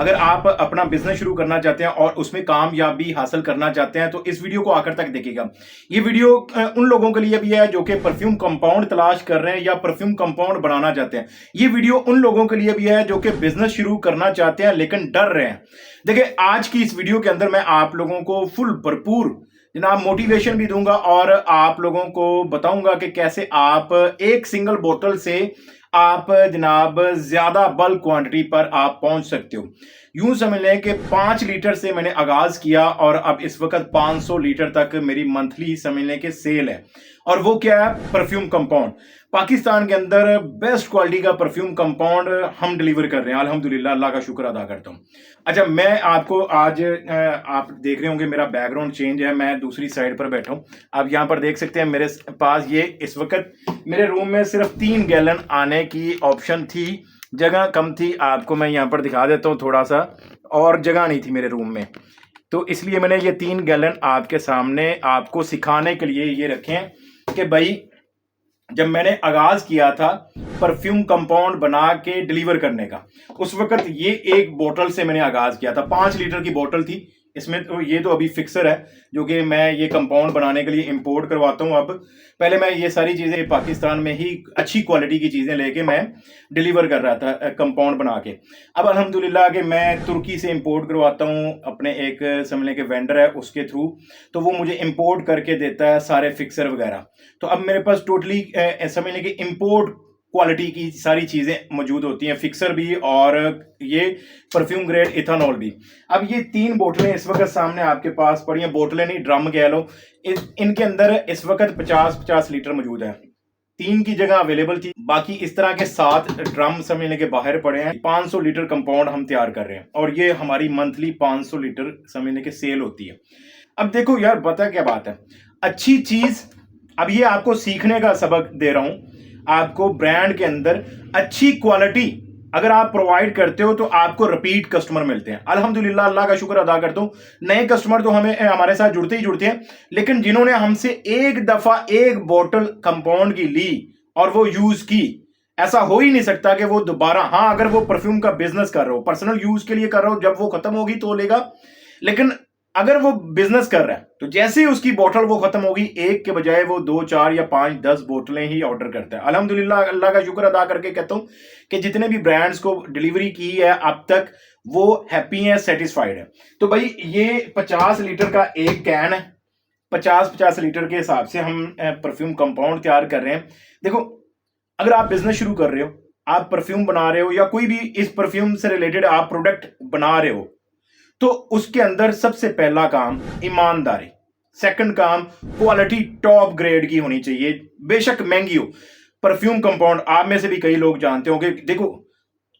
अगर आप अपना बिजनेस शुरू करना चाहते हैं और उसमें कामयाबी हासिल करना चाहते हैं तो इस वीडियो को आखिर तक देखिएगा। ये वीडियो उन लोगों के लिए भी है जो कि परफ्यूम कंपाउंड तलाश कर रहे हैं या परफ्यूम कंपाउंड बनाना चाहते हैं। ये वीडियो उन लोगों के लिए भी है जो कि बिजनेस शुरू करना चाहते हैं लेकिन डर रहे हैं। देखिए, आज की इस वीडियो के अंदर मैं आप लोगों को फुल भरपूर जनाब मोटिवेशन भी दूंगा और आप लोगों को बताऊंगा कि कैसे आप एक सिंगल बोतल से आप जनाब ज्यादा बल्क क्वांटिटी पर आप पहुंच सकते हो। यूं समझ लें कि 5 लीटर से मैंने आगाज किया और अब इस वक्त 500 लीटर तक मेरी मंथली समझ लें कि सेल है। और वो क्या है? Perfume compound. पाकिस्तान के अंदर बेस्ट क्वालिटी का परफ्यूम कंपाउंड हम डिलीवर कर रहे हैं, अल्हम्दुलिल्लाह, अल्लाह का शुक्र अदा करता हूं। अच्छा, मैं आपको आज आप देख रहे होंगे मेरा बैकग्राउंड चेंज है, मैं दूसरी साइड पर बैठा हूं। आप यहां पर देख सकते हैं मेरे पास ये इस वक्त मेरे रूम में सिर्फ 3 गैलन आने की ऑप्शन थी, जगह कम थी। आपको मैं यहां पर दिखा देता हूं थोड़ा सा, और जगह नहीं थी मेरे रूम में, तो इसलिए मैंने ये 3 गैलन आपके सामने आपको सिखाने के लिए ये रखे हैं कि भाई जब मैंने आगाज किया था परफ्यूम कंपाउंड बना के डिलीवर करने का, उस वक्त ये एक बोतल से मैंने आगाज किया था। 5 लीटर की बोतल थी इसमें। तो ये तो अभी फिक्सर है जो कि मैं ये कंपाउंड बनाने के लिए इंपोर्ट करवाता हूँ। अब पहले मैं ये सारी चीजें पाकिस्तान में ही अच्छी क्वालिटी की चीजें लेके मैं डिलीवर कर रहा था कंपाउंड बना के। अब अल्हम्दुलिल्लाह कि मैं तुर्की से इंपोर्ट करवाता हूँ, अपने एक समझ लें कि वेंडर है उसके थ्रू, तो वो मुझे इंपोर्ट करके देता है सारे फिक्सर वगैरह। तो अब मेरे पास टोटली समझ लें कि इंपोर्ट क्वालिटी की सारी चीजें मौजूद होती हैं, फिक्सर भी और ये परफ्यूम ग्रेड इथानॉल भी। अब ये 3 बोतलें इस वक्त सामने आपके पास पड़ी हैं, बोतलें नहीं ड्रम कह लो। इनके अंदर इस वक्त 50-50 लीटर मौजूद है। 3 की जगह अवेलेबल थी, बाकी इस तरह के 7 ड्रम समझने के बाहर पड़े हैं। 500 लीटर कंपाउंड हम तैयार कर रहे हैं और ये हमारी मंथली 500 लीटर समझने के सेल होती है। अब देखो यार, पता क्या बात है, अच्छी चीज, अब ये आपको सीखने का सबक दे रहा हूं। आपको ब्रांड के अंदर अच्छी क्वालिटी अगर आप प्रोवाइड करते हो तो आपको रिपीट कस्टमर मिलते हैं। अल्हम्दुलिल्लाह, अल्लाह का शुक्र अदा करता हूं। नए कस्टमर तो हमारे साथ जुड़ते ही जुड़ते हैं, लेकिन जिन्होंने हमसे एक दफा एक बोतल कंपाउंड की ली और वो यूज की, ऐसा हो ही नहीं सकता कि वो दोबारा, हाँ अगर वो परफ्यूम का बिजनेस कर रहे हो, पर्सनल यूज के लिए कर रहे हो, जब वो खत्म होगी तो लेगा। लेकिन अगर वो बिजनेस कर रहा है तो जैसे ही उसकी बोतल वो खत्म होगी, एक के बजाय वो 2, 4 या 5, 10 बोतलें ही ऑर्डर करता है। अल्हम्दुलिल्लाह, अल्लाह का शुक्र अदा करके कहता हूं कि जितने भी ब्रांड्स को डिलीवरी की है अब तक, वो हैप्पी है, सेटिस्फाइड है। तो भाई ये 50 लीटर का एक कैन है, 50-50 लीटर के हिसाब से हम परफ्यूम कंपाउंड तैयार कर रहे हैं। देखो, अगर आप बिजनेस शुरू कर रहे हो, आप परफ्यूम बना रहे हो या कोई भी इस परफ्यूम से रिलेटेड आप प्रोडक्ट बना रहे हो, तो उसके अंदर सबसे पहला काम ईमानदारी, सेकंड काम क्वालिटी टॉप ग्रेड की होनी चाहिए, बेशक महंगी हो। परफ्यूम कंपाउंड आप में से भी कई लोग जानते होंगे। देखो,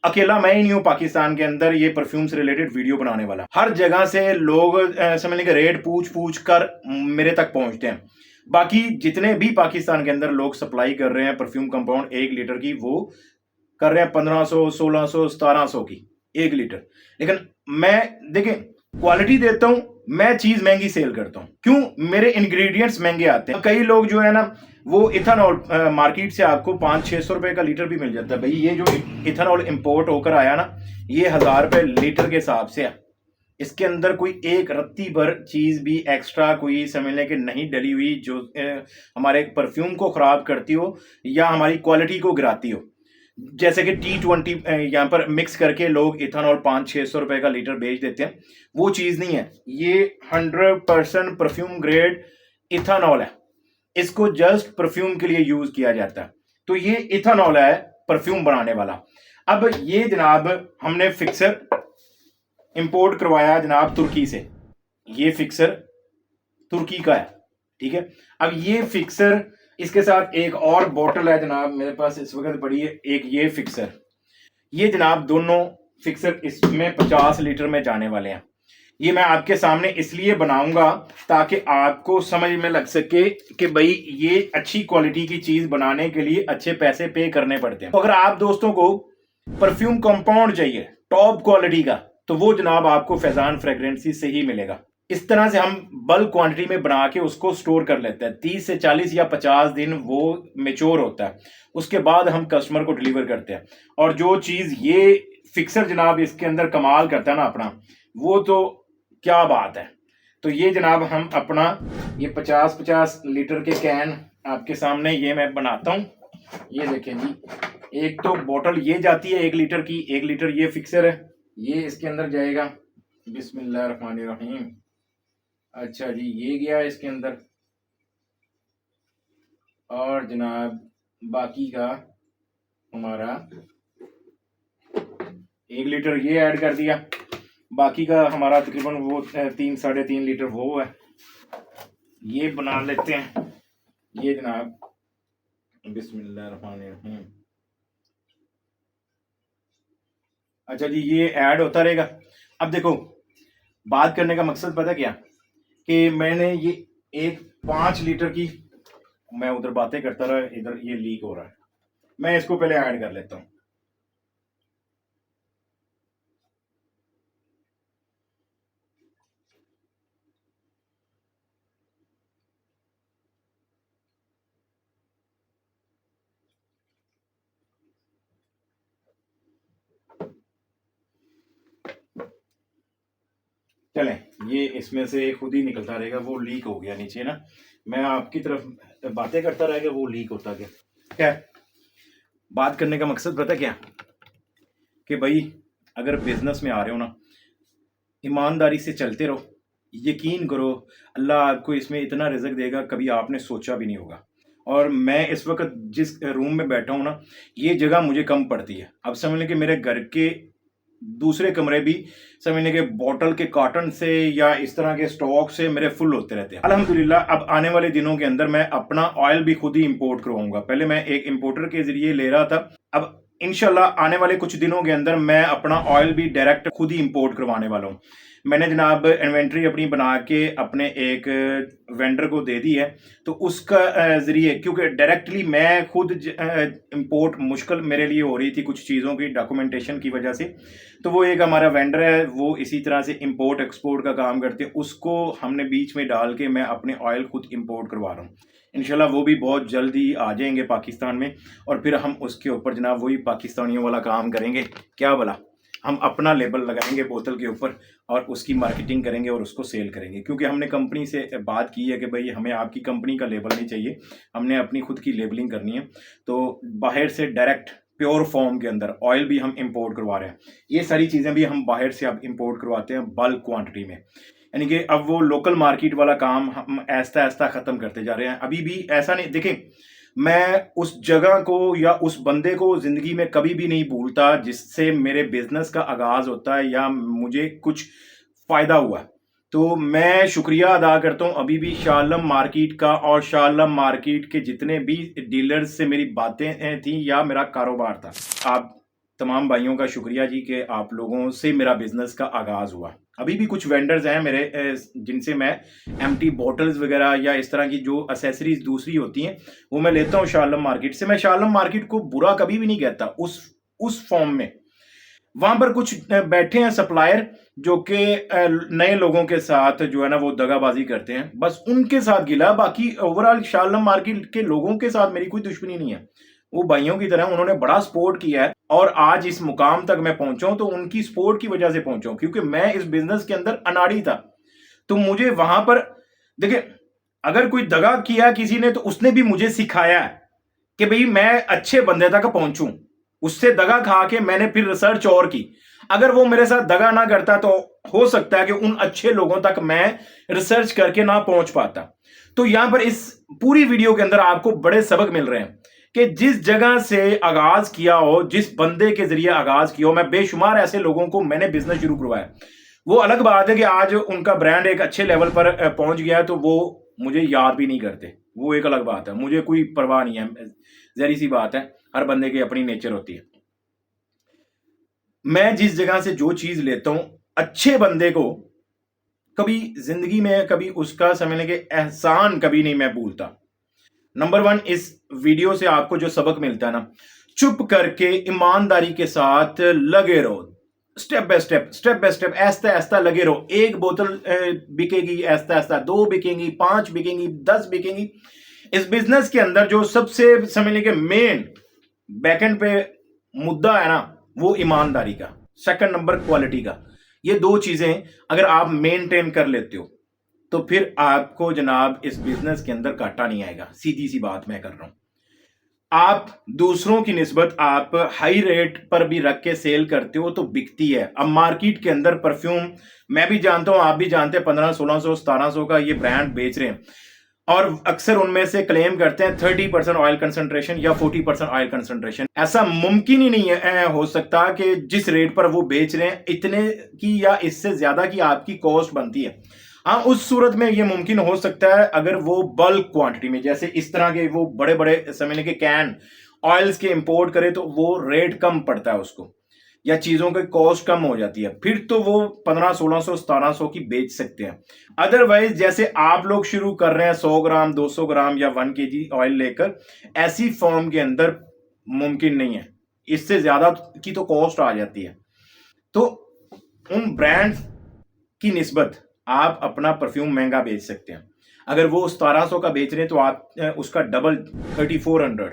अकेला मैं ही नहीं हूं पाकिस्तान के अंदर ये परफ्यूम से रिलेटेड वीडियो बनाने वाला। हर जगह से लोग समझ लेंगे रेट पूछ पूछ कर मेरे तक पहुंचते हैं। बाकी जितने भी पाकिस्तान के अंदर लोग सप्लाई कर रहे हैं परफ्यूम कंपाउंड 1 लीटर की, वो कर रहे हैं 1500, 1600, 1700 की 1 लीटर। लेकिन मैं देखें क्वालिटी देता हूं, मैं चीज महंगी सेल करता हूं। क्यों? मेरे इंग्रेडिएंट्स महंगे आते हैं। कई लोग जो है ना, वो इथानॉल मार्केट से आपको 500-600 रुपए का लीटर भी मिल जाता है। भाई ये जो इथानॉल इंपोर्ट होकर आया ना, ये 1000 रुपए लीटर के हिसाब से है। इसके अंदर कोई एक रत्ती भर चीज भी एक्स्ट्रा कोई समझ लें कि नहीं डली हुई, जो हमारे परफ्यूम को खराब करती हो या हमारी क्वालिटी को गिराती हो। जैसे कि T20 यहाँ पर मिक्स करके लोग इथानॉल 500-600 रुपए का लीटर बेच देते हैं, वो चीज नहीं है। ये 100% परफ्यूम ग्रेड इथानॉल है, इसको जस्ट परफ्यूम के लिए यूज किया जाता है। तो ये इथानॉल है परफ्यूम बनाने वाला। अब ये जनाब हमने फिक्सर इंपोर्ट करवाया जनाब तुर्की से, ये फिक्सर तुर्की का है, ठीक है। अब ये फिक्सर, इसके साथ एक और बोतल है जनाब मेरे पास इस वक्त पड़ी है, एक ये फिक्सर। ये जनाब दोनों फिक्सर इसमें 50 लीटर में जाने वाले हैं। ये मैं आपके सामने इसलिए बनाऊंगा ताकि आपको समझ में लग सके कि भाई ये अच्छी क्वालिटी की चीज बनाने के लिए अच्छे पैसे पे करने पड़ते हैं। तो अगर आप दोस्तों को परफ्यूम कंपाउंड चाहिए टॉप क्वालिटी का, तो वो जनाब आपको फैजान फ्रेग्रेंसी से ही मिलेगा। इस तरह से हम बल्क क्वांटिटी में बना के उसको स्टोर कर लेते हैं। 30 से 40 या 50 दिन वो मेच्योर होता है, उसके बाद हम कस्टमर को डिलीवर करते हैं। और जो चीज ये फिक्सर जनाब इसके अंदर कमाल करता है ना अपना, वो तो क्या बात है। तो ये जनाब हम अपना ये 50-50 लीटर के कैन आपके सामने ये मैं बनाता हूँ। ये देखें जी, एक तो बोतल ये जाती है 1 लीटर की, 1 लीटर ये फिक्सर है, ये इसके अंदर जाएगा। बिस्मिल्लाहिर्रहमानिर्रहीम। अच्छा जी, ये गया इसके अंदर। और जनाब बाकी का हमारा 1 लीटर ये ऐड कर दिया, बाकी का हमारा तकरीबन वो 3-3.5 लीटर वो है। ये बना लेते हैं ये जनाब, बिस्मिल्लाहिर्रहमानिर्रहीम। अच्छा जी, ये ऐड होता रहेगा। अब देखो, बात करने का मकसद पता क्या, कि मैंने ये एक 5 लीटर की, मैं उधर बातें करता रहा, इधर ये लीक हो रहा है, मैं इसको पहले ऐड कर लेता हूँ। चलें, ये इसमें से खुद ही निकलता रहेगा, वो लीक हो गया नीचे ना, मैं आपकी तरफ बातें करता रहेगा, वो लीक होता गया। क्या बात करने का मकसद पता क्या, कि भाई अगर बिजनेस में आ रहे हो ना, ईमानदारी से चलते रहो, यकीन करो अल्लाह आपको इसमें इतना रिज़्क देगा कभी आपने सोचा भी नहीं होगा। और मैं इस वक्त जिस रूम में बैठा हूँ ना, ये जगह मुझे कम पड़ती है। अब समझ लें कि मेरे घर के दूसरे कमरे भी समझ लें कि बॉटल के कार्टन से या इस तरह के स्टॉक से मेरे फुल होते रहते हैं। अल्हम्दुलिल्लाह अब आने वाले दिनों के अंदर मैं अपना ऑयल भी खुद ही इंपोर्ट करवाऊंगा। पहले मैं एक इंपोर्टर के जरिए ले रहा था, अब इंशाल्लाह आने वाले कुछ दिनों के अंदर मैं अपना ऑयल भी डायरेक्ट खुद ही इंपोर्ट करवाने वाला हूँ। मैंने जनाब इन्वेंट्री अपनी बना के अपने एक वेंडर को दे दी है, तो उसका ज़रिए, क्योंकि डायरेक्टली मैं खुद इंपोर्ट मुश्किल मेरे लिए हो रही थी कुछ चीज़ों की डॉक्यूमेंटेशन की वजह से, तो वो एक हमारा वेंडर है, वो इसी तरह से इंपोर्ट एक्सपोर्ट का काम करते हैं, उसको हमने बीच में डाल के मैं अपने ऑयल खुद इंपोर्ट करवा रहा हूँ। इंशाल्लाह वो भी बहुत जल्दी आ जाएंगे पाकिस्तान में, और फिर हम उसके ऊपर जनाब वही पाकिस्तानियों वाला काम करेंगे। क्या बोला, हम अपना लेबल लगाएंगे बोतल के ऊपर और उसकी मार्केटिंग करेंगे और उसको सेल करेंगे, क्योंकि हमने कंपनी से बात की है कि भाई हमें आपकी कंपनी का लेबल नहीं चाहिए, हमने अपनी खुद की लेबलिंग करनी है। तो बाहर से डायरेक्ट प्योर फॉर्म के अंदर ऑयल भी हम इंपोर्ट करवा रहे हैं, ये सारी चीज़ें भी हम बाहर से अब इंपोर्ट करवाते हैं बल्क क्वांटिटी में। यानी कि अब वो लोकल मार्केट वाला काम हम ऐसा ऐसा ख़त्म करते जा रहे हैं। अभी भी ऐसा नहीं, देखें मैं उस जगह को या उस बंदे को ज़िंदगी में कभी भी नहीं भूलता जिससे मेरे बिज़नेस का आगाज़ होता है या मुझे कुछ फ़ायदा हुआ। तो मैं शुक्रिया अदा करता हूँ अभी भी शाह आलम मार्केट का, और शाह आलम मार्केट के जितने भी डीलर्स से मेरी बातें थी या मेरा कारोबार था। आप तमाम भाइयों का शुक्रिया जी कि आप लोगों से मेरा बिज़नेस का आगाज़ हुआ। अभी भी कुछ वेंडर्स हैं मेरे जिनसे मैं एम्प्टी बॉटल्स वगैरह या इस तरह की जो एसेसरीज दूसरी होती हैं वो मैं लेता हूँ शाह आलम मार्केट से। मैं शाह आलम मार्केट को बुरा कभी भी नहीं कहता उस फॉर्म में। वहां पर कुछ बैठे हैं सप्लायर जो कि नए लोगों के साथ जो है ना वो दगाबाजी करते हैं, बस उनके साथ गिला, बाकी ओवरऑल शाह आलम मार्केट के लोगों के साथ मेरी कोई दुश्मनी नहीं है। वो भाइयों की तरह उन्होंने बड़ा सपोर्ट किया है और आज इस मुकाम तक मैं पहुंचा हूं तो उनकी सपोर्ट की वजह से पहुंचा हूं, क्योंकि मैं इस बिजनेस के अंदर अनाड़ी था। तो मुझे वहां पर देखिए, अगर कोई दगा किया किसी ने तो उसने भी मुझे सिखाया है कि भाई मैं अच्छे बंदे तक पहुंचूं। उससे दगा खा के मैंने फिर रिसर्च और की, अगर वो मेरे साथ दगा ना करता तो हो सकता है कि उन अच्छे लोगों तक मैं रिसर्च करके ना पहुंच पाता। तो यहां पर इस पूरी वीडियो के अंदर आपको बड़े सबक मिल रहे हैं कि जिस जगह से आगाज किया हो, जिस बंदे के जरिए आगाज किया हो, मैं बेशुमार ऐसे लोगों को मैंने बिजनेस शुरू करवाया। वो अलग बात है कि आज उनका ब्रांड एक अच्छे लेवल पर पहुंच गया है तो वो मुझे याद भी नहीं करते, वो एक अलग बात है, मुझे कोई परवाह नहीं है, जहरी सी बात है, हर बंदे की अपनी नेचर होती है। मैं जिस जगह से जो चीज लेता हूं, अच्छे बंदे को कभी जिंदगी में कभी उसका समझने के एहसान कभी नहीं मैं भूलता। नंबर 1, इस वीडियो से आपको जो सबक मिलता है ना, चुप करके ईमानदारी के साथ लगे रहो, स्टेप बाय स्टेप ऐसा ऐसा लगे रहो। एक बोतल बिकेगी, ऐसा ऐसा 2 बिकेंगी, 5 बिकेंगी, 10 बिकेंगी। इस बिजनेस के अंदर जो सबसे समझने के मेन बैकएंड पे मुद्दा है ना, वो ईमानदारी का। सेकंड नंबर क्वालिटी का। ये दो चीजें अगर आप मेंटेन कर लेते हो तो फिर आपको जनाब इस बिजनेस के अंदर घाटा नहीं आएगा। सीधी सी बात मैं कर रहा हूं। आप दूसरों की निस्बत आप हाई रेट पर भी रख के सेल करते हो तो बिकती है। अब मार्केट के अंदर परफ्यूम मैं भी जानता हूं, आप भी जानते हैं, 1500 1600 1700 का ये ब्रांड बेच रहे हैं और अक्सर उनमें से क्लेम करते हैं 30% ऑयल कंसंट्रेशन या 40% ऑयल कंसंट्रेशन। ऐसा मुमकिन ही नहीं है हो सकता कि जिस रेट पर वो बेच रहे हैं इतने की या इससे ज्यादा की आपकी कॉस्ट बनती है। हाँ, उस सूरत में ये मुमकिन हो सकता है अगर वो बल्क क्वांटिटी में, जैसे इस तरह के वो बड़े बड़े समझने के कैन ऑयल्स के इंपोर्ट करे तो वो रेट कम पड़ता है उसको, या चीजों की कॉस्ट कम हो जाती है, फिर तो वो 1500 1600 1700 की बेच सकते हैं। अदरवाइज जैसे आप लोग शुरू कर रहे हैं 100 ग्राम 200 ग्राम या 1 केजी ऑयल लेकर, ऐसी फॉर्म के अंदर मुमकिन नहीं है, इससे ज्यादा की तो कॉस्ट आ जाती है। तो उन ब्रांड की निस्बत आप अपना परफ्यूम महंगा बेच सकते हैं। अगर वो 1700 का बेच रहे हैं तो आप उसका डबल 3400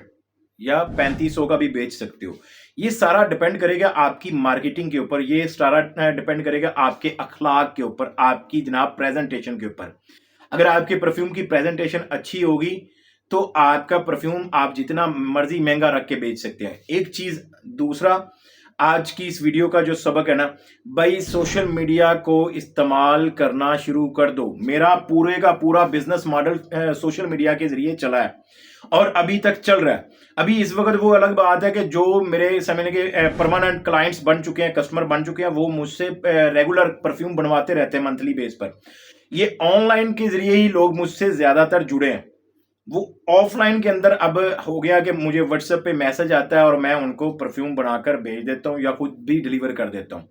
या 3500 का भी बेच सकते हो। ये सारा डिपेंड करेगा आपकी मार्केटिंग के ऊपर, ये सारा डिपेंड करेगा आपके अखलाक के ऊपर, आपकी जनाब प्रेजेंटेशन के ऊपर। अगर आपके परफ्यूम की प्रेजेंटेशन अच्छी होगी तो आपका परफ्यूम आप जितना मर्जी महंगा रख के बेच सकते हैं। एक चीज, दूसरा, आज की इस वीडियो का जो सबक है ना भाई, सोशल मीडिया को इस्तेमाल करना शुरू कर दो। मेरा पूरे का पूरा बिजनेस मॉडल सोशल मीडिया के जरिए चला है और अभी तक चल रहा है। अभी इस वक्त वो अलग बात है कि जो मेरे समझने के परमानेंट क्लाइंट्स बन चुके हैं, कस्टमर बन चुके हैं, वो मुझसे रेगुलर परफ्यूम बनवाते रहते हैं मंथली बेस पर। ये ऑनलाइन के जरिए ही लोग मुझसे ज्यादातर जुड़े हैं। वो ऑफलाइन के अंदर अब हो गया कि मुझे व्हाट्सएप पे मैसेज आता है और मैं उनको परफ्यूम बनाकर भेज देता हूं या खुद भी डिलीवर कर देता हूं।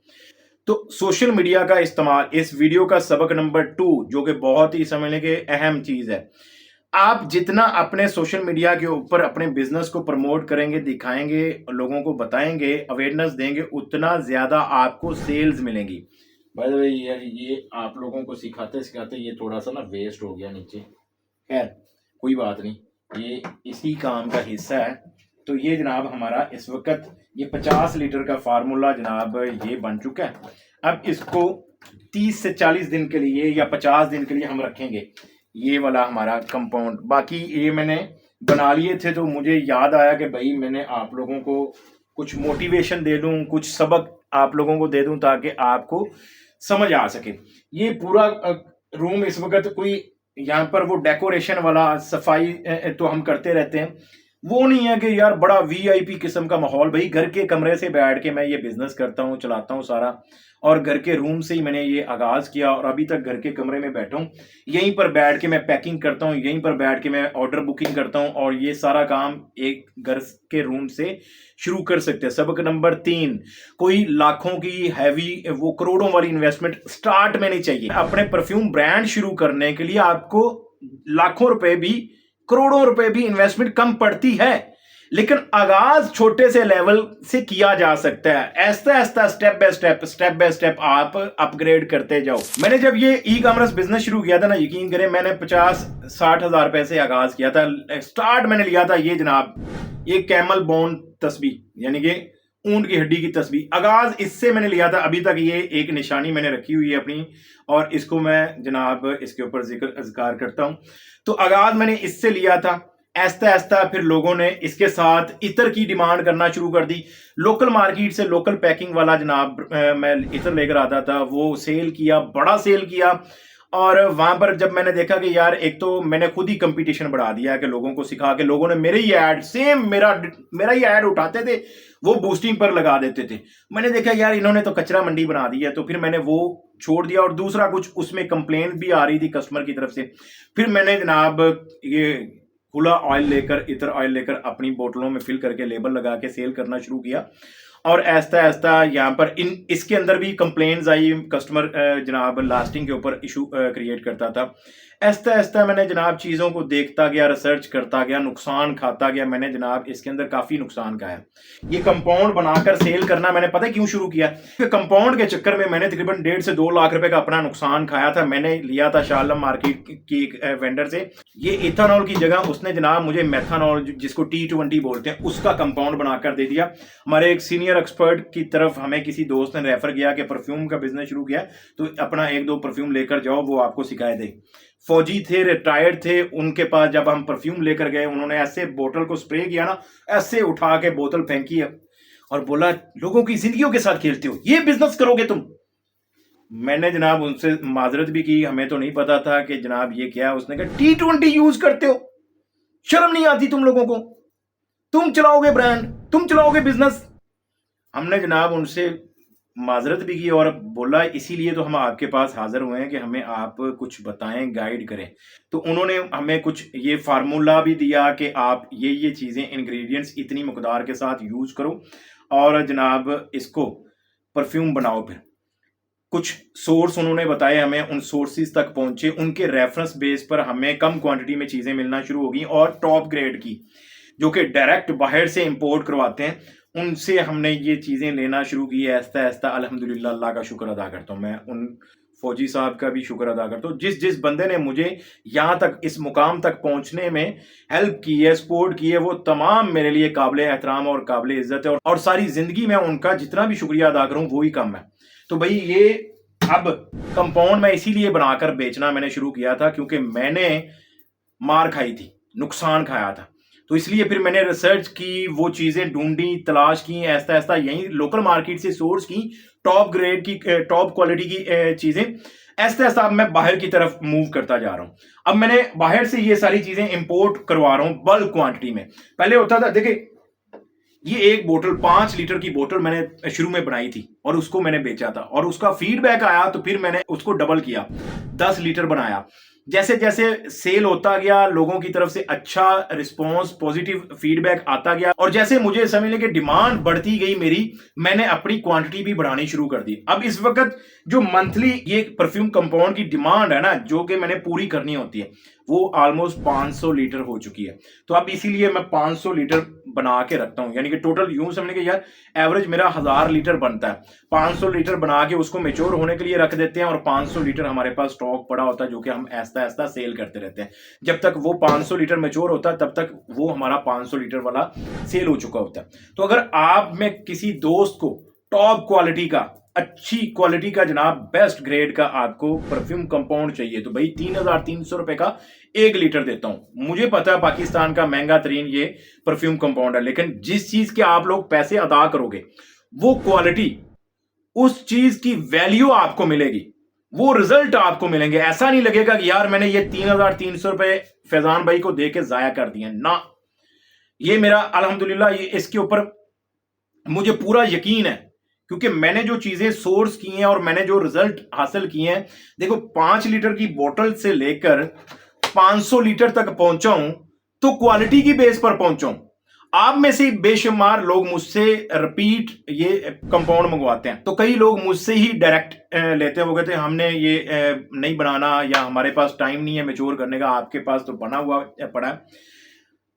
तो सोशल मीडिया का इस्तेमाल, इस वीडियो का सबक नंबर 2 जो कि बहुत ही समझने के अहम चीज है, आप जितना अपने सोशल मीडिया के ऊपर अपने बिजनेस को प्रमोट करेंगे, दिखाएंगे, लोगों को बताएंगे, अवेयरनेस देंगे, उतना ज्यादा आपको सेल्स मिलेंगी। बाय द वे यार, ये आप लोगों को सिखाते सिखाते ये थोड़ा सा ना वेस्ट हो गया नीचे, खैर कोई बात नहीं, ये इसी काम का हिस्सा है। तो ये जनाब हमारा इस वक्त ये 50 लीटर का फार्मूला जनाब ये बन चुका है। अब इसको 30 से 40 दिन के लिए या 50 दिन के लिए हम रखेंगे, ये वाला हमारा कंपाउंड। बाकी ये मैंने बना लिए थे तो मुझे याद आया कि भाई मैंने आप लोगों को कुछ मोटिवेशन दे दूं, कुछ सबक आप लोगों को दे दूं ताकि आपको समझ आ सके। ये पूरा रूम इस वक्त कोई यहाँ पर वो डेकोरेशन वाला सफाई तो हम करते रहते हैं, वो नहीं है कि यार बड़ा वीआईपी किस्म का माहौल। भाई घर के कमरे से बैठ के मैं ये बिजनेस करता हूँ, चलाता हूँ सारा, और घर के रूम से ही मैंने ये आगाज किया और अभी तक घर के कमरे में बैठा हूँ। यहीं पर बैठ के मैं पैकिंग करता हूँ, यहीं पर बैठ के मैं ऑर्डर बुकिंग करता हूँ और ये सारा काम एक घर के रूम से शुरू कर सकते हैं। सबक नंबर 3, कोई लाखों की हैवी वो करोड़ों वाली इन्वेस्टमेंट स्टार्ट में नहीं चाहिए। अपने परफ्यूम ब्रांड शुरू करने के लिए आपको लाखों रुपए भी, करोड़ों रुपए भी इन्वेस्टमेंट कम पड़ती है, लेकिन आगाज छोटे से लेवल से किया जा सकता है। ऐसा ऐसा स्टेप बाय स्टेप आप अपग्रेड करते जाओ। मैंने जब ये ई कॉमर्स बिजनेस शुरू किया था ना, यकीन करें मैंने 50-60 हजार रुपए से आगाज किया था। स्टार्ट मैंने लिया था ये जनाब, ये कैमल बोन तस्बीह, यानी कि ऊंट की हड्डी की तस्बीह, आगाज इससे मैंने लिया था। अभी तक ये एक निशानी मैंने रखी हुई है अपनी, और इसको मैं जनाब इसके ऊपर जिक्र अज़कार करता हूं। तो आगाज मैंने इससे लिया था। ऐसा ऐसा फिर लोगों ने इसके साथ इतर की डिमांड करना शुरू कर दी। लोकल मार्केट से लोकल पैकिंग वाला जनाब मैं इतर लेकर आता था, वो सेल किया, बड़ा सेल किया। और वहां पर जब मैंने देखा कि यार एक तो मैंने खुद ही कंपटीशन बढ़ा दिया कि लोगों को सिखा के, लोगों ने मेरे ही ऐड, सेम मेरा ही ऐड उठाते थे, वो बूस्टिंग पर लगा देते थे। मैंने देखा यार इन्होंने तो कचरा मंडी बना दी है, तो फिर मैंने वो छोड़ दिया। और दूसरा कुछ उसमें कंप्लेंट भी आ रही थी कस्टमर की तरफ से। फिर मैंने जनाब ये खुला ऑयल लेकर, इतर ऑयल लेकर अपनी बोतलों में फिल करके लेबल लगा के सेल करना शुरू किया। और ऐसा ऐसा यहाँ पर इसके अंदर भी कंप्लेंट्स आई, कस्टमर जनाब लास्टिंग के ऊपर इशू क्रिएट करता था। ऐसा ऐसा मैंने जनाब चीज़ों को देखता गया, रिसर्च करता गया, नुकसान खाता गया। मैंने जनाब इसके अंदर काफ़ी नुकसान खाया। ये कंपाउंड बनाकर सेल करना मैंने पता है क्यों शुरू किया? कंपाउंड के चक्कर में मैंने तकरीबन 1.5 से 2 लाख रुपए का अपना नुकसान खाया था। मैंने लिया था शालम मार्केट की वेंडर से, ये इथानॉल की जगह उसने जनाब मुझे मेथानॉल, जिसको T20 बोलते हैं, उसका कंपाउंड बनाकर दे दिया। हमारे एक सीनियर हेयर एक्सपर्ट की तरफ हमें किसी दोस्त ने रेफर किया कि परफ्यूम का बिजनेस शुरू किया, तो अपना 1-2 परफ्यूम लेकर जाओ, वो आपको सिखाए दे। फौजी थे, रिटायर्ड थे, उनके पास जब हम परफ्यूम लेकर गए, उन्होंने ऐसे बोतल को स्प्रे किया ना, ऐसे उठा के बोतल फेंकी है और बोला लोगों की जिंदगियों के साथ खेलते हो, ये बिजनेस करोगे तुम। मैंने जनाब उनसे माजरत भी की, हमें तो नहीं पता था कि जनाब ये क्या है। उसने कहा T20 यूज करते हो, शर्म नहीं आती तुम लोगों को, तुम चलाओगे ब्रांड, तुम चलाओगे बिजनेस। हमने जनाब उनसे माजरत भी की और बोला इसीलिए तो हम आपके पास हाजिर हुए हैं कि हमें आप कुछ बताएं, गाइड करें। तो उन्होंने हमें कुछ ये फार्मूला भी दिया कि आप ये चीज़ें, इंग्रेडिएंट्स इतनी मकदार के साथ यूज करो और जनाब इसको परफ्यूम बनाओ। फिर कुछ सोर्स उन्होंने बताए हमें, उन सोर्सेज तक पहुंचे, उनके रेफरेंस बेस पर हमें कम क्वांटिटी में चीज़ें मिलना शुरू हो गई और टॉप ग्रेड की, जो कि डायरेक्ट बाहर से इंपोर्ट करवाते हैं, उनसे हमने ये चीज़ें लेना शुरू की। ऐसा ऐसा अल्हम्दुलिल्लाह, अल्लाह का शुक्र अदा करता हूँ मैं, उन फौजी साहब का भी शुक्र अदा करता हूँ जिस जिस बंदे ने मुझे यहाँ तक, इस मुकाम तक पहुँचने में हेल्प की है, सपोर्ट की है, वो तमाम मेरे लिए काबिल एहतराम और काबिल इज़्ज़त है और सारी ज़िंदगी में उनका जितना भी शुक्रिया अदा करूँ वही कम है। तो भाई ये अब कंपाउंड मैं इसीलिए बनाकर बेचना मैंने शुरू किया था क्योंकि मैंने मार खाई थी, नुकसान खाया था। तो इसलिए फिर मैंने रिसर्च की, वो चीज़ें ढूंढी, तलाश की, ऐसा ऐसा यहीं लोकल मार्केट से सोर्स की, टॉप ग्रेड की, टॉप क्वालिटी की चीज़ें, ऐसा ऐसा अब मैं बाहर की तरफ मूव करता जा रहा हूँ। अब मैंने बाहर से ये सारी चीज़ें इंपोर्ट करवा रहा हूँ बल्क क्वांटिटी में। पहले होता था, देखिए ये एक बोतल 5 लीटर की बोतल मैंने शुरू में बनाई थी और उसको मैंने बेचा था और उसका फीडबैक आया तो फिर मैंने उसको डबल किया, 10 लीटर बनाया। जैसे जैसे सेल होता गया, लोगों की तरफ से अच्छा रिस्पॉन्स, पॉजिटिव फीडबैक आता गया और जैसे मुझे समझ लें कि डिमांड बढ़ती गई मेरी, मैंने अपनी क्वांटिटी भी बढ़ानी शुरू कर दी। अब इस वक्त जो मंथली ये परफ्यूम कंपाउंड की डिमांड है ना, जो कि मैंने पूरी करनी होती है, वो ऑलमोस्ट 500 लीटर हो चुकी है। तो अब इसीलिए मैं 500 लीटर बना के रखता हूं, यानी कि टोटल यूं समझने के यार एवरेज मेरा 1000 लीटर बनता है। 500 लीटर बना के उसको मेच्योर होने के लिए रख देते हैं और 500 लीटर हमारे पास स्टॉक पड़ा होता है, जो कि हम ऐसा ऐसा सेल करते रहते हैं। जब तक वो 500 लीटर मेच्योर होता है तब तक वो हमारा 500 लीटर वाला सेल हो चुका होता है। तो अगर आप में किसी दोस्त को टॉप क्वालिटी का, अच्छी क्वालिटी का जनाब, बेस्ट ग्रेड का आपको परफ्यूम कंपाउंड चाहिए, तो भाई 3300 रुपए का 1 लीटर देता हूं। मुझे पता है पाकिस्तान का महंगा तरीन ये परफ्यूम कंपाउंड है, लेकिन जिस चीज के आप लोग पैसे अदा करोगे वो क्वालिटी, उस चीज की वैल्यू आपको मिलेगी, वो रिजल्ट आपको मिलेंगे। ऐसा नहीं लगेगा कि यार मैंने ये 3300 रुपए फैजान भाई को दे के जाया कर दिए ना। ये मेरा अल्हम्दुलिल्लाह इसके ऊपर मुझे पूरा यकीन है क्योंकि मैंने जो चीजें सोर्स की हैं और मैंने जो रिजल्ट हासिल किए हैं, देखो 5 लीटर की बोतल से लेकर 500 लीटर तक पहुंचा हूं तो क्वालिटी की बेस पर पहुंचा हूं। आप में से बेशुमार लोग मुझसे रिपीट ये कंपाउंड मंगवाते हैं, तो कई लोग मुझसे ही डायरेक्ट लेते हैं। वो कहते हैं हमने ये नहीं बनाना या हमारे पास टाइम नहीं है मैच्योर करने का, आपके पास तो बना हुआ पड़ा है।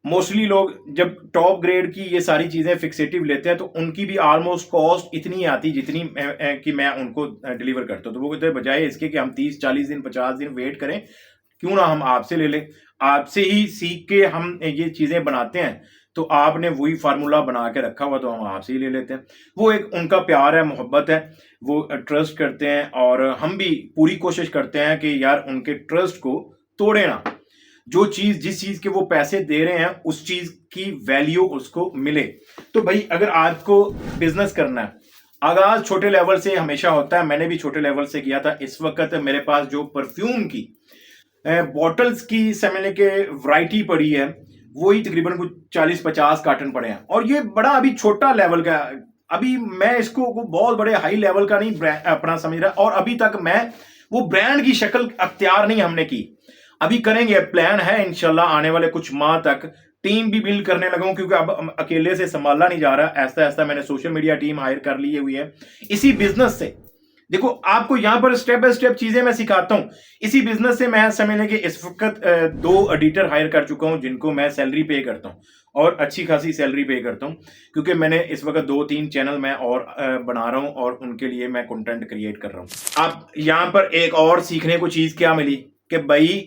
मोस्टली लोग जब टॉप ग्रेड की ये सारी चीजें फिक्सेटिव लेते हैं तो उनकी भी ऑलमोस्ट कॉस्ट इतनी आती जितनी कि मैं उनको डिलीवर करता हूं। तो वो कहते हैं बजाय इसके कि हम 30-40 दिन 50 दिन वेट करें, क्यों ना हम आपसे ले लें, आपसे ही सीख के हम ये चीजें बनाते हैं। तो आपने वही फार्मूला बना के रखा हुआ तो हम आपसे ही ले लेते हैं। वो एक उनका प्यार है, मोहब्बत है, वो ट्रस्ट करते हैं और हम भी पूरी कोशिश करते हैं कि यार उनके ट्रस्ट को तोड़े ना। जो चीज, जिस चीज के वो पैसे दे रहे हैं उस चीज की वैल्यू उसको मिले। तो भाई अगर आपको बिजनेस करना है, आगाज छोटे लेवल से हमेशा होता है, मैंने भी छोटे लेवल से किया था। इस वक्त मेरे पास जो परफ्यूम की बॉटल्स की समझने के वैरायटी पड़ी है, वही तकरीबन कुछ 40-50 कार्टन पड़े हैं और ये बड़ा अभी छोटा लेवल का, अभी मैं इसको बहुत बड़े हाई लेवल का नहीं अपना समझ रहा और अभी तक मैं वो ब्रांड की शक्ल अख्तियार नहीं हमने की। अभी करेंगे, प्लान है इंशाल्लाह आने वाले कुछ माह तक टीम भी बिल्ड करने लगा हूं क्योंकि अब अकेले से संभाला नहीं जा रहा। ऐसा ऐसा मैंने सोशल मीडिया टीम हायर कर ली हुई है इसी बिजनेस से। देखो आपको यहां पर स्टेप बाय स्टेप चीजें मैं सिखाता हूं। इसी बिजनेस से मैं समझने के इस वक्त 2 एडिटर हायर कर चुका हूं जिनको मैं सैलरी पे करता हूं और अच्छी खासी सैलरी पे करता हूं क्योंकि मैंने इस वक्त 2-3 चैनल मैं और बना रहा हूं और उनके लिए मैं कंटेंट क्रिएट कर रहा हूं। अब यहां पर एक और सीखने को चीज क्या मिली कि भाई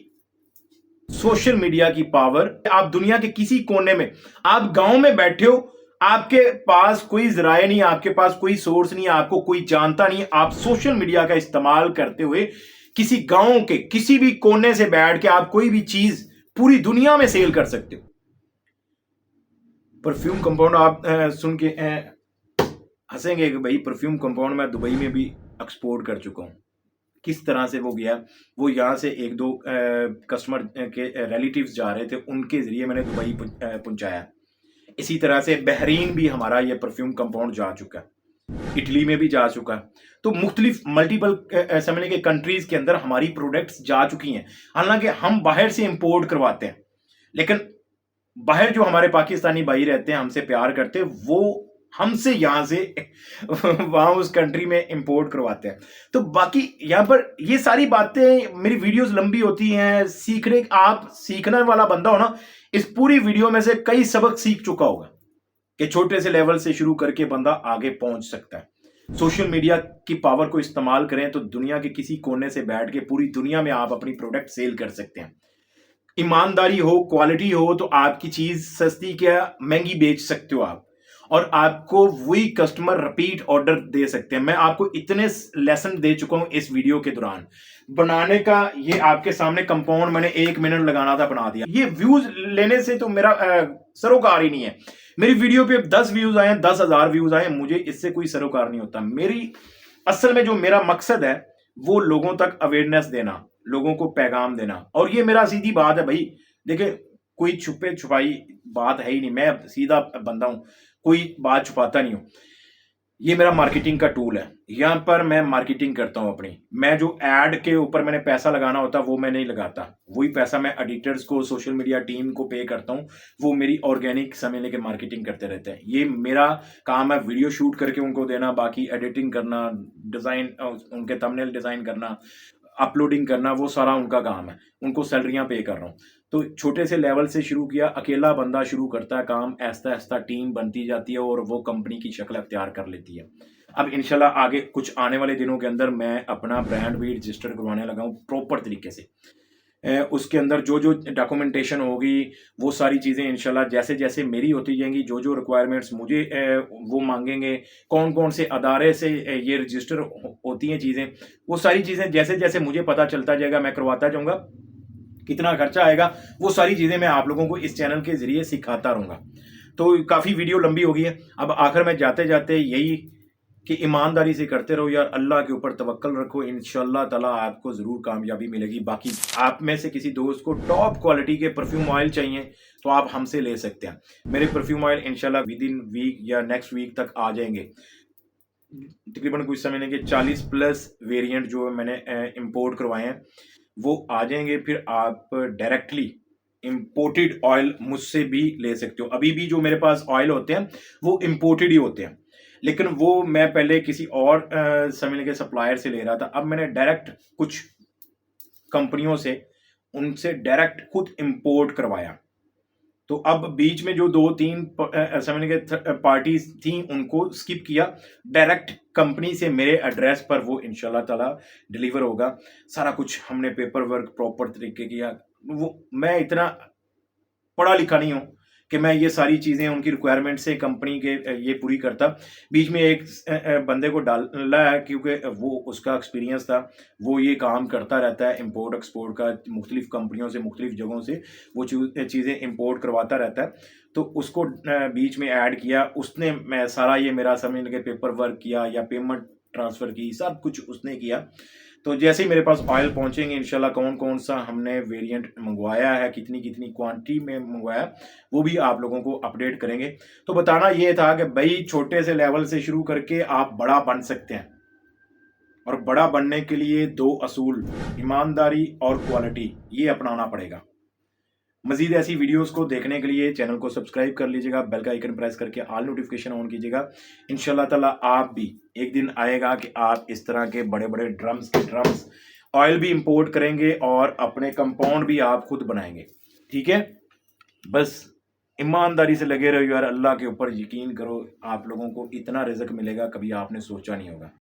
सोशल मीडिया की पावर, आप दुनिया के किसी कोने में, आप गांव में बैठे हो, आपके पास कोई जराए नहीं, आपके पास कोई सोर्स नहीं, आपको कोई जानता नहीं, आप सोशल मीडिया का इस्तेमाल करते हुए किसी गांव के किसी भी कोने से बैठ के आप कोई भी चीज पूरी दुनिया में सेल कर सकते हो। परफ्यूम कंपाउंड आप सुन के हंसेंगे कि भाई परफ्यूम कंपाउंड मैं दुबई में भी एक्सपोर्ट कर चुका हूं। किस तरह से वो गया, वो यहाँ से एक दो कस्टमर के रिलेटिव्स जा रहे थे, उनके जरिए मैंने दुबई पहुंचाया। इसी तरह से बहरीन भी हमारा ये परफ्यूम कंपाउंड जा चुका है, इटली में भी जा चुका है। तो मुख्तलिफ मल्टीपल समझने के कंट्रीज के अंदर हमारी प्रोडक्ट्स जा चुकी हैं। हालांकि हम बाहर से इंपोर्ट करवाते हैं, लेकिन बाहर जो हमारे पाकिस्तानी भाई रहते हैं, हमसे प्यार करते हैं, वो हमसे यहां से वहां उस कंट्री में इंपोर्ट करवाते हैं। तो बाकी यहां पर ये सारी बातें, मेरी वीडियोस लंबी होती हैं, सीखने आप सीखने वाला बंदा हो ना, इस पूरी वीडियो में से कई सबक सीख चुका होगा कि छोटे से लेवल से शुरू करके बंदा आगे पहुंच सकता है। सोशल मीडिया की पावर को इस्तेमाल करें तो दुनिया के किसी कोने से बैठ के पूरी दुनिया में आप अपनी प्रोडक्ट सेल कर सकते हैं। ईमानदारी हो, क्वालिटी हो, तो आपकी चीज सस्ती क्या महंगी बेच सकते हो आप, और आपको वही कस्टमर रिपीट ऑर्डर दे सकते हैं। मैं आपको इतने लेसन दे चुका हूं इस वीडियो के दौरान। बनाने का ये आपके सामने कंपाउंड मैंने 1 मिनट लगाना था, बना दिया। ये व्यूज लेने से तो मेरा सरोकार ही नहीं है। मेरी वीडियो पे 10 व्यूज आए, 10,000 व्यूज आए, मुझे इससे कोई सरोकार नहीं होता। मेरी असल में जो मेरा मकसद है वो लोगों तक अवेयरनेस देना, लोगों को पैगाम देना। और ये मेरा सीधी बात है भाई, देखिए कोई छुपे छुपाई बात है ही नहीं, मैं सीधा बंदा हूं, कोई बात छुपाता नहीं हूं। ये मेरा मार्केटिंग का टूल है, यहां पर मैं मार्केटिंग करता हूं अपनी। मैं जो एड के ऊपर मैंने पैसा लगाना होता वो मैं नहीं लगाता, वही पैसा मैं एडिटर्स को, सोशल मीडिया टीम को पे करता हूं, वो मेरी ऑर्गेनिक समय लेके मार्केटिंग करते रहते हैं। ये मेरा काम है, वीडियो शूट करके उनको देना, बाकी एडिटिंग करना, डिजाइन उनके थंबनेल डिजाइन करना, अपलोडिंग करना, वो सारा उनका काम है, उनको सैलरियां पे कर रहा हूं। तो छोटे से लेवल से शुरू किया, अकेला बंदा शुरू करता है काम, ऐसा ऐसा टीम बनती जाती है और वो कंपनी की शक्ल अख्तियार कर लेती है। अब इंशाल्लाह आगे कुछ आने वाले दिनों के अंदर मैं अपना ब्रांड भी रजिस्टर करवाने लगा हूँ प्रॉपर तरीके से। उसके अंदर जो जो डॉक्यूमेंटेशन होगी, वो सारी चीज़ें इंशाल्लाह जैसे जैसे मेरी होती जाएंगी, जो जो रिक्वायरमेंट्स मुझे वो मांगेंगे, कौन कौन से अदारे से ये रजिस्टर होती हैं चीज़ें, वो सारी चीज़ें जैसे जैसे मुझे पता चलता जाएगा मैं करवाता जाऊँगा। कितना खर्चा आएगा वो सारी चीज़ें मैं आप लोगों को इस चैनल के ज़रिए सिखाता रहूँगा। तो काफ़ी वीडियो लंबी हो गई है। अब आखिर में जाते जाते यही कि ईमानदारी से करते रहो यार, अल्लाह के ऊपर तवक्कल रखो, इंशाल्लाह ताला आपको ज़रूर कामयाबी मिलेगी। बाकी आप में से किसी दोस्त को टॉप क्वालिटी के परफ्यूम ऑयल चाहिए तो आप हमसे ले सकते हैं। मेरे परफ्यूम ऑयल इंशाल्लाह विद इन वीक या नेक्स्ट वीक तक आ जाएंगे। तकरीबन कुछ समय लेंगे, 40 प्लस वेरिएंट जो मैंने इंपोर्ट करवाए हैं वो आ जाएंगे। फिर आप डायरेक्टली इंपोर्टेड ऑयल मुझसे भी ले सकते हो। अभी भी जो मेरे पास ऑयल होते हैं वो इंपोर्टेड ही होते हैं, लेकिन वो मैं पहले किसी और समझने के सप्लायर से ले रहा था। अब मैंने डायरेक्ट कुछ कंपनियों से, उनसे डायरेक्ट खुद इंपोर्ट करवाया। तो अब बीच में जो 2-3 समझने के पार्टीज थी उनको स्किप किया, डायरेक्ट कंपनी से मेरे एड्रेस पर वो इंशाल्लाह ताला डिलीवर होगा। सारा कुछ हमने पेपर वर्क प्रॉपर तरीके किया। वो मैं इतना पढ़ा लिखा नहीं हूँ कि मैं ये सारी चीज़ें उनकी रिक्वायरमेंट से कंपनी के ये पूरी करता। बीच में एक बंदे को डाला है क्योंकि वो उसका एक्सपीरियंस था, वो ये काम करता रहता है इम्पोर्ट एक्सपोर्ट का, मुख्तलिफ कंपनियों से मुख्तलिफ जगहों से वो चीज़ें इम्पोर्ट करवाता रहता है। तो उसको बीच में ऐड किया, उसने मैं सारा ये मेरा समझ लगे पेपर वर्क किया या पेमेंट ट्रांसफ़र की, सब कुछ उसने किया। तो जैसे ही मेरे पास ऑयल पहुंचेंगे इंशाल्लाह, कौन कौन सा हमने वेरिएंट मंगवाया है, कितनी कितनी क्वांटिटी में मंगवाया, वो भी आप लोगों को अपडेट करेंगे। तो बताना ये था कि भाई छोटे से लेवल से शुरू करके आप बड़ा बन सकते हैं, और बड़ा बनने के लिए 2 असूल, ईमानदारी और क्वालिटी, ये अपनाना पड़ेगा। मजीद ऐसी वीडियोस को देखने के लिए चैनल को सब्सक्राइब कर लीजिएगा, बेल का आइकन प्रेस करके ऑल नोटिफिकेशन ऑन कीजिएगा। इंशाल्लाह ताला आप भी एक दिन आएगा कि आप इस तरह के बड़े बड़े ड्रम्स ऑयल भी इंपोर्ट करेंगे और अपने कंपाउंड भी आप खुद बनाएंगे। ठीक है, बस ईमानदारी से लगे रहो यार, अल्लाह के ऊपर यकीन करो, आप लोगों को इतना रिज़्क मिलेगा कभी आपने सोचा नहीं होगा।